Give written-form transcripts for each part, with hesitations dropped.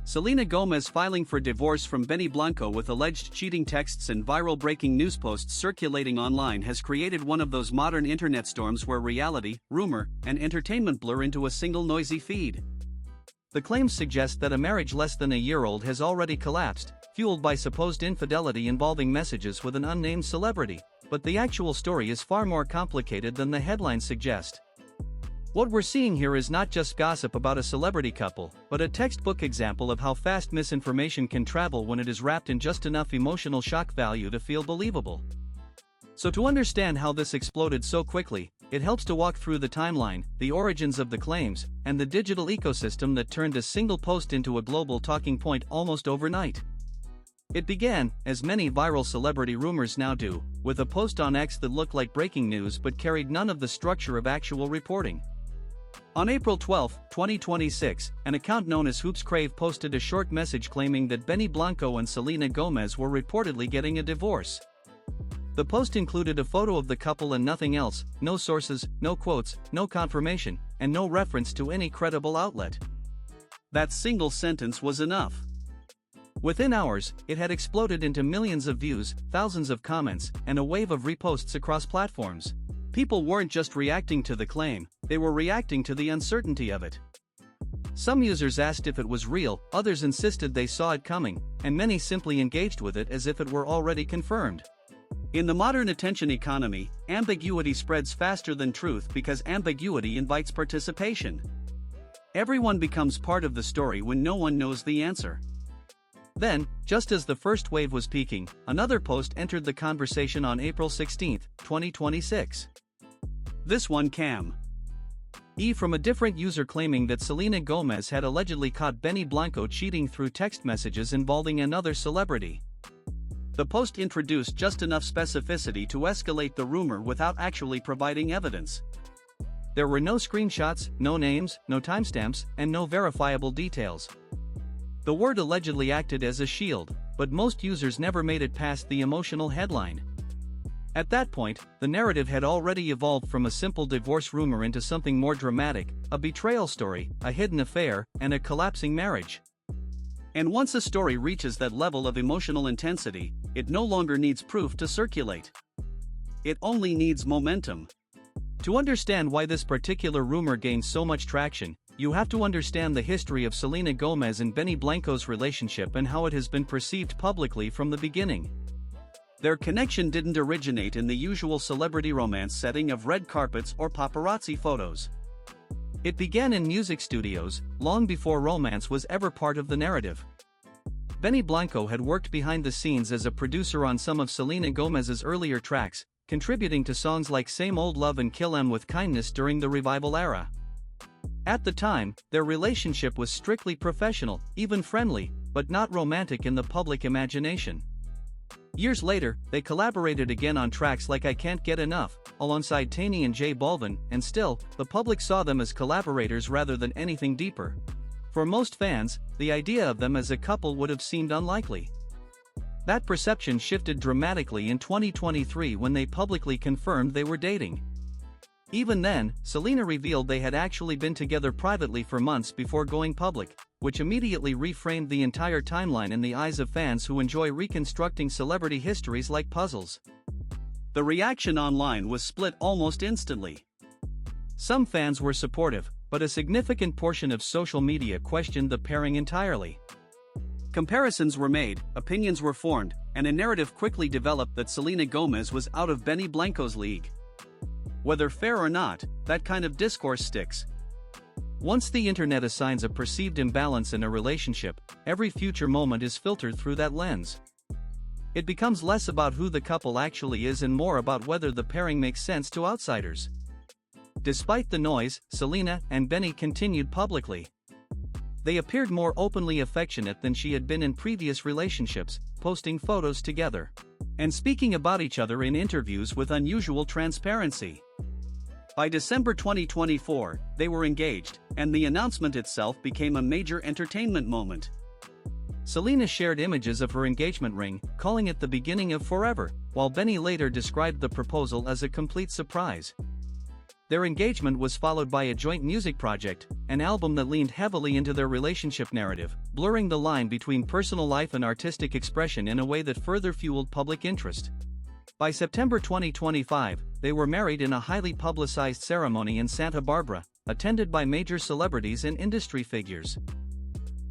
Selena Gomez filing for divorce from Blanco with alleged cheating texts and viral breaking news posts circulating online has created one of those modern internet storms where reality, rumor, and entertainment blur into a single noisy feed. The claims suggest that a marriage less than a year old has already collapsed, fueled by supposed infidelity involving messages with an unnamed celebrity, but the actual story is far more complicated than the headlines suggest. What we're seeing here is not just gossip about a celebrity couple, but a textbook example of how fast misinformation can travel when it is wrapped in just enough emotional shock value to feel believable. So to understand how this exploded so quickly, it helps to walk through the timeline, the origins of the claims, and the digital ecosystem that turned a single post into a global talking point almost overnight. It began, as many viral celebrity rumors now do, with a post on X that looked like breaking news but carried none of the structure of actual reporting. On April 12, 2026, an account known as Hoops Crave posted a short message claiming that Blanco and Selena Gomez were reportedly getting a divorce. The post included a photo of the couple and nothing else, no sources, no quotes, no confirmation, and no reference to any credible outlet. That single sentence was enough. Within hours, it had exploded into millions of views, thousands of comments, and a wave of reposts across platforms. People weren't just reacting to the claim, they were reacting to the uncertainty of it. Some users asked if it was real, others insisted they saw it coming, and many simply engaged with it as if it were already confirmed. In the modern attention economy, ambiguity spreads faster than truth because ambiguity invites participation. Everyone becomes part of the story when no one knows the answer. Then, just as the first wave was peaking, another post entered the conversation on April 16, 2026. This one came from a different user claiming that Selena Gomez had allegedly caught Blanco cheating through text messages involving another celebrity. The post introduced just enough specificity to escalate the rumor without actually providing evidence. There were no screenshots, no names, no timestamps, and no verifiable details. The word allegedly acted as a shield, but most users never made it past the emotional headline. At that point, the narrative had already evolved from a simple divorce rumor into something more dramatic, a betrayal story, a hidden affair, and a collapsing marriage. And once a story reaches that level of emotional intensity, it no longer needs proof to circulate. It only needs momentum. To understand why this particular rumor gained so much traction, you have to understand the history of Selena Gomez and Blanco's relationship and how it has been perceived publicly from the beginning. Their connection didn't originate in the usual celebrity romance setting of red carpets or paparazzi photos. It began in music studios, long before romance was ever part of the narrative. Blanco had worked behind the scenes as a producer on some of Selena Gomez's earlier tracks, contributing to songs like Same Old Love and Kill 'Em With Kindness during the revival era. At the time, their relationship was strictly professional, even friendly, but not romantic in the public imagination. Years later, they collaborated again on tracks like I Can't Get Enough, alongside Taney and J Balvin, and still, the public saw them as collaborators rather than anything deeper. For most fans, the idea of them as a couple would have seemed unlikely. That perception shifted dramatically in 2023 when they publicly confirmed they were dating. Even then, Selena revealed they had actually been together privately for months before going public, which immediately reframed the entire timeline in the eyes of fans who enjoy reconstructing celebrity histories like puzzles. The reaction online was split almost instantly. Some fans were supportive, but a significant portion of social media questioned the pairing entirely. Comparisons were made, opinions were formed, and a narrative quickly developed that Selena Gomez was out of Blanco's league. Whether fair or not, that kind of discourse sticks. Once the internet assigns a perceived imbalance in a relationship, every future moment is filtered through that lens. It becomes less about who the couple actually is and more about whether the pairing makes sense to outsiders. Despite the noise, Selena and Benny continued publicly. They appeared more openly affectionate than she had been in previous relationships, posting photos together and speaking about each other in interviews with unusual transparency. By December 2024, they were engaged, and the announcement itself became a major entertainment moment. Selena shared images of her engagement ring, calling it the beginning of forever, while Benny later described the proposal as a complete surprise. Their engagement was followed by a joint music project, an album that leaned heavily into their relationship narrative, blurring the line between personal life and artistic expression in a way that further fueled public interest. By September 2025, they were married in a highly publicized ceremony in Santa Barbara, attended by major celebrities and industry figures.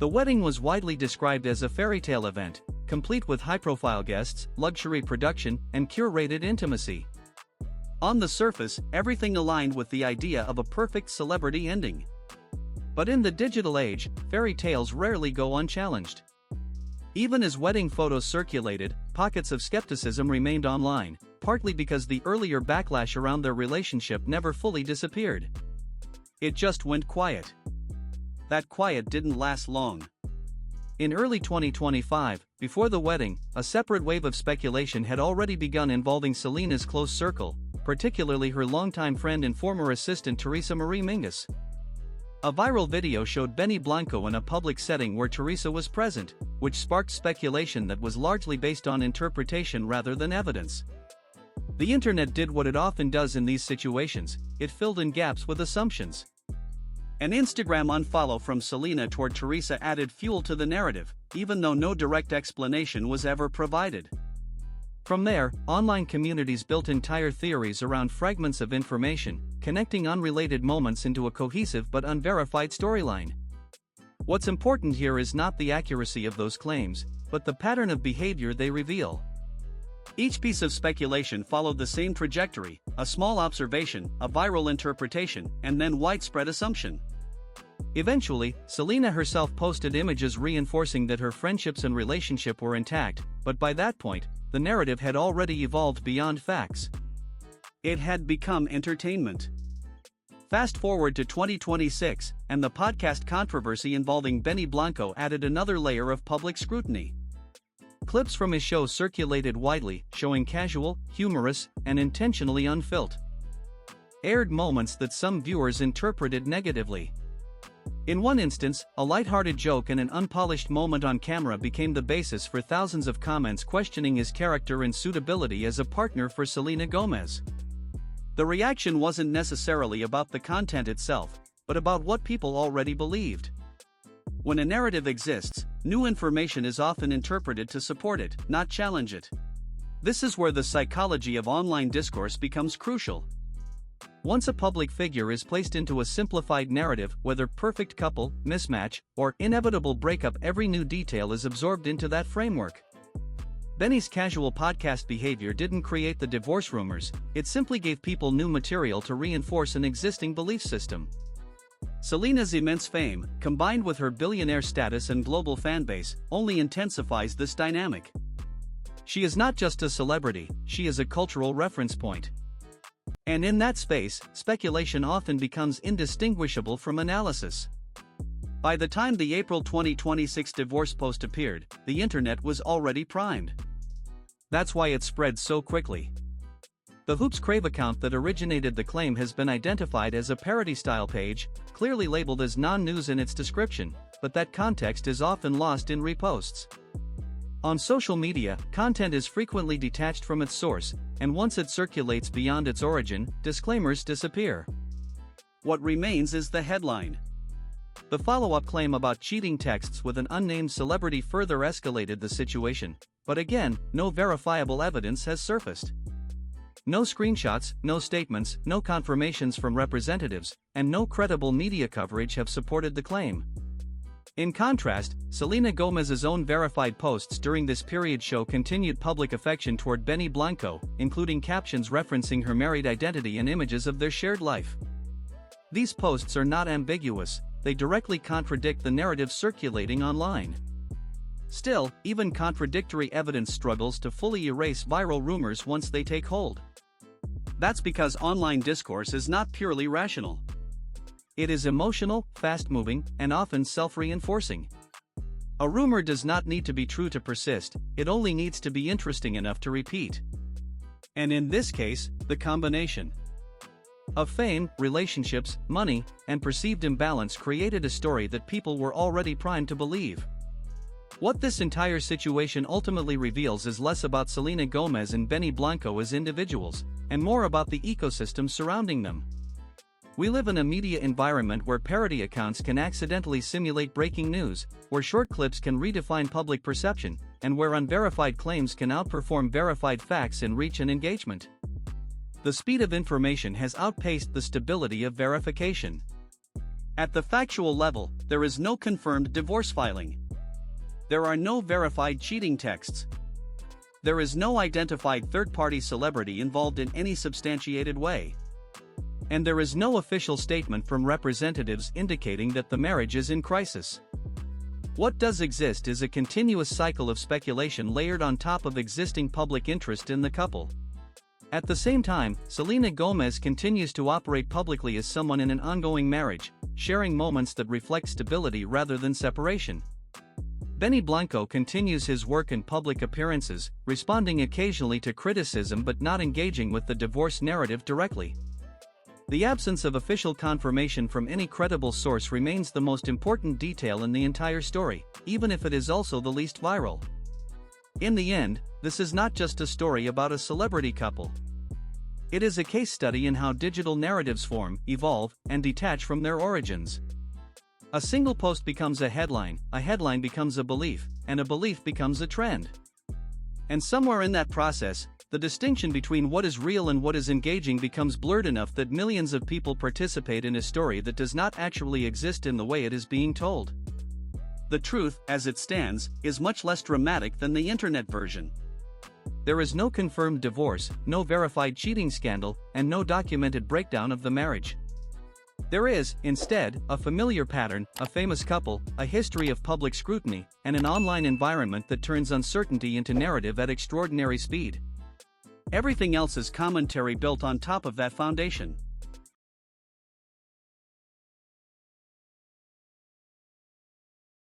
The wedding was widely described as a fairy tale event, complete with high-profile guests, luxury production, and curated intimacy. On the surface, everything aligned with the idea of a perfect celebrity ending. But in the digital age, fairy tales rarely go unchallenged. Even as wedding photos circulated, pockets of skepticism remained online, partly because the earlier backlash around their relationship never fully disappeared. It just went quiet. That quiet didn't last long. In early 2025, before the wedding, a separate wave of speculation had already begun involving Selena's close circle, particularly her longtime friend and former assistant Teresa Marie Mingus. A viral video showed Blanco in a public setting where Teresa was present, which sparked speculation that was largely based on interpretation rather than evidence. The internet did what it often does in these situations: it filled in gaps with assumptions. An Instagram unfollow from Selena toward Teresa added fuel to the narrative, even though no direct explanation was ever provided. From there, online communities built entire theories around fragments of information, connecting unrelated moments into a cohesive but unverified storyline. What's important here is not the accuracy of those claims, but the pattern of behavior they reveal. Each piece of speculation followed the same trajectory: a small observation, a viral interpretation, and then widespread assumption. Eventually, Selena herself posted images reinforcing that her friendships and relationship were intact, but by that point, the narrative had already evolved beyond facts. It had become entertainment. Fast forward to 2026, and the podcast controversy involving Blanco added another layer of public scrutiny. Clips from his show circulated widely, showing casual, humorous, and intentionally unfiltered aired moments that some viewers interpreted negatively. In one instance, a lighthearted joke and an unpolished moment on camera became the basis for thousands of comments questioning his character and suitability as a partner for Selena Gomez. The reaction wasn't necessarily about the content itself, but about what people already believed. When a narrative exists, new information is often interpreted to support it, not challenge it. This is where the psychology of online discourse becomes crucial. Once a public figure is placed into a simplified narrative, whether perfect couple, mismatch, or inevitable breakup, every new detail is absorbed into that framework. Benny's casual podcast behavior didn't create the divorce rumors, it simply gave people new material to reinforce an existing belief system. Selena's immense fame, combined with her billionaire status and global fanbase, only intensifies this dynamic. She is not just a celebrity, she is a cultural reference point. And in that space, speculation often becomes indistinguishable from analysis. By the time the April 2026 divorce post appeared, the internet was already primed. That's why it spread so quickly. The Hoops Crave account that originated the claim has been identified as a parody-style page, clearly labeled as non-news in its description, but that context is often lost in reposts. On social media, content is frequently detached from its source, and once it circulates beyond its origin, disclaimers disappear. What remains is the headline. The follow-up claim about cheating texts with an unnamed celebrity further escalated the situation, but again, no verifiable evidence has surfaced. No screenshots, no statements, no confirmations from representatives, and no credible media coverage have supported the claim. In contrast, Selena Gomez's own verified posts during this period show continued public affection toward Blanco, including captions referencing her married identity and images of their shared life. These posts are not ambiguous, they directly contradict the narrative circulating online. Still, even contradictory evidence struggles to fully erase viral rumors once they take hold. That's because online discourse is not purely rational. It is emotional, fast-moving, and often self-reinforcing. A rumor does not need to be true to persist, it only needs to be interesting enough to repeat. And in this case, the combination of fame, relationships, money, and perceived imbalance created a story that people were already primed to believe. What this entire situation ultimately reveals is less about Selena Gomez and Blanco as individuals, and more about the ecosystem surrounding them. We live in a media environment where parody accounts can accidentally simulate breaking news, where short clips can redefine public perception, and where unverified claims can outperform verified facts in reach and engagement. The speed of information has outpaced the stability of verification. At the factual level, there is no confirmed divorce filing. There are no verified cheating texts. There is no identified third-party celebrity involved in any substantiated way. And there is no official statement from representatives indicating that the marriage is in crisis. What does exist is a continuous cycle of speculation layered on top of existing public interest in the couple. At the same time, Selena Gomez continues to operate publicly as someone in an ongoing marriage, sharing moments that reflect stability rather than separation. Blanco continues his work in public appearances, responding occasionally to criticism but not engaging with the divorce narrative directly. The absence of official confirmation from any credible source remains the most important detail in the entire story, even if it is also the least viral. In the end, this is not just a story about a celebrity couple. It is a case study in how digital narratives form, evolve, and detach from their origins. A single post becomes a headline becomes a belief, and a belief becomes a trend. And somewhere in that process, the distinction between what is real and what is engaging becomes blurred enough that millions of people participate in a story that does not actually exist in the way it is being told. The truth, as it stands, is much less dramatic than the internet version. There is no confirmed divorce, no verified cheating scandal, and no documented breakdown of the marriage. There is, instead, a familiar pattern, a famous couple, a history of public scrutiny, and an online environment that turns uncertainty into narrative at extraordinary speed. Everything else is commentary built on top of that foundation.